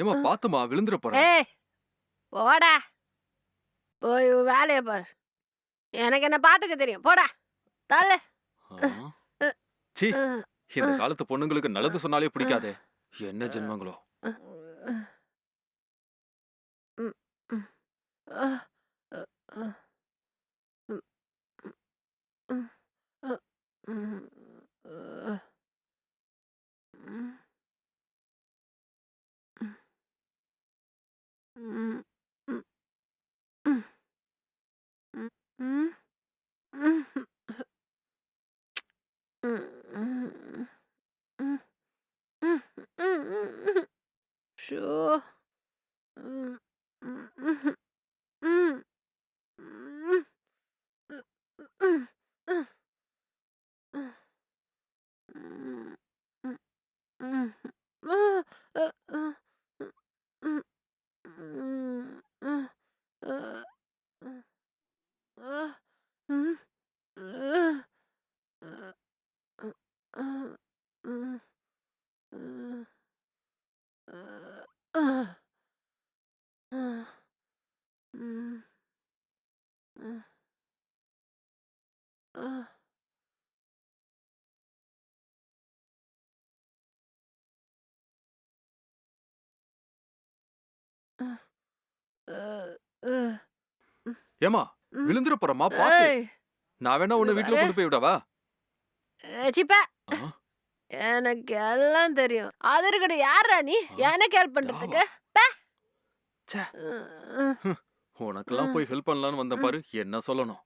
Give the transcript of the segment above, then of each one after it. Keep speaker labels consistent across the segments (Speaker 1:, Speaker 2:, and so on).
Speaker 1: ஏமா பாத்துமா விழுந்துற போற.
Speaker 2: ஏய் போடா, போய் வேலைய பாரு. எனக்கு என்ன பாத்துக்க தெரியும், போடா தள்ளு.
Speaker 1: சீ, இந்த காலத்து பொண்ணுங்களுக்கு நல்லது சொன்னாலே பிடிக்காதே. என்ன ஜென்மங்களோ.
Speaker 2: ஷோ.
Speaker 1: ஏமா விழுந்துற போறமா பாத்து.
Speaker 2: ஏய்,
Speaker 1: நான் வேணா உன்னை வீட்டுல கொண்டு போய் விடவா?
Speaker 2: சிப்பா,
Speaker 1: ஆ,
Speaker 2: எனக்கு எல்லாம் தெரியும். அது இருக்கட்டும், யாரா நீ எனக்கு ஹெல்ப் பண்றதுக்கு? பே.
Speaker 1: ச்சே, உனக்கெல்லாம் போய் ஹெல்ப் பண்ணலான்னு வந்த பாரு. என்ன சொல்லணும்.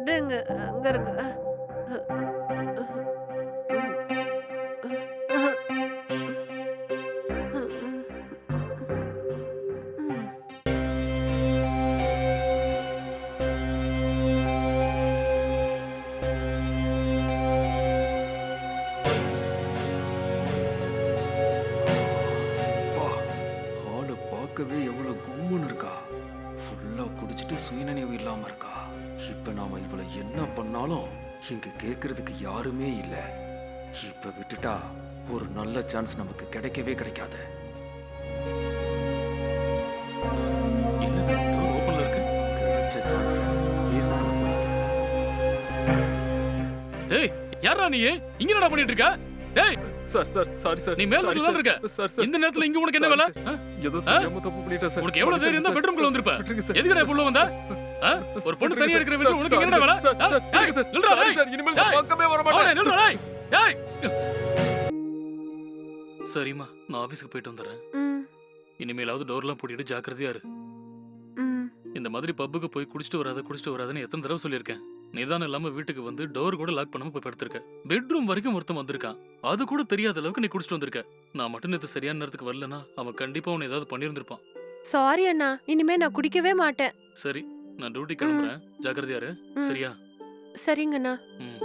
Speaker 2: விடுங்க, அங்க இருங்க.
Speaker 1: அப்பா, ஆளு பார்க்கவே எவ்வளவு கும்முன்னு இருக்கா. ஃபுல்லா குடிச்சிட்டு சுயநினைவு இல்லாம இருக்கா. இப்ப நாம இவளை என்ன பண்ணாலும் இங்க கேக்குறதுக்கு யாருமே இல்ல. இப்ப விட்டுட்டா ஒரு நல்ல சான்ஸ் நமக்கு கிடைக்கவே கிடைக்காது.
Speaker 3: என்னது டோர் ஓபன்ல இருக்கு?
Speaker 1: கிடைச்ச சான்ஸ் வேஸ்ட் பண்ணக்கூடாது.
Speaker 3: டேய் யாரா நீ? இங்க என்னடா பண்ணிட்டு இருக்க? டேய்
Speaker 1: சார் சார் சாரி சார்.
Speaker 3: நீ மேல் வீட்ல தான் இருக்க. இந்த நேரத்துல இங்க உனக்கு என்ன வேலை?
Speaker 1: ஏதோ தெரியாம தப்பு பண்ணிட்டேன் சார்.
Speaker 3: உனக்கு எவ்வளவு தைரியம் இருந்தா பெட்ரூம்குள்ள வந்திருப்ப?
Speaker 1: விட்டுருங்க சார்.
Speaker 3: எதுக்குடா உள்ள வந்த? ஒரு பொண்ணு தனியா இருக்கிற வீட்ல உனக்கு என்னடா வேலை? டேய் நில்றா டேய்.
Speaker 1: சார் இனிமேல் நான் பக்கமே வர
Speaker 3: அவனே
Speaker 1: மாட்டேன்.
Speaker 3: நில்றா டேய். டேய். சரிம்மா, நான் ஆபீஸ்க்கு போயிட்டு வந்துறேன். இனிமேலாவது டோர்லாம் பூட்டிட்டு ஜாக்கிரதையா இரு. இந்த மாதிரி பப்புக்கு போய் குடிச்சிட்டு வராதன்னு எத்தனை தடவை சொல்லியிருக்கேன். நிதானம் இல்லாம வீட்டுக்கு வந்து டோர் கூட லாக் பண்ணாம போய் படுத்திருக்க. பெட்ரூம் வரைக்கும் ஒருத்தன் வந்திருக்கான். அது கூட தெரியாத அளவுக்கு நீ குடிச்சிட்டு வந்திருக்க. நான் மட்டும் நேத்து சரியான நேரத்துக்கு வரலனா அவன் கண்டிப்பா உன்னை ஏதாவது பண்ணியிருந்திருப்பான்.
Speaker 2: சாரி அண்ணா, இனிமே நான் குடிக்கவே மாட்டேன்.
Speaker 3: சரி, நான் டியூட்டி கிளம்புறேன். ஜாக்கிரதையா இரு. சரியா?
Speaker 2: சரிங்கண்ணா.
Speaker 3: ம்.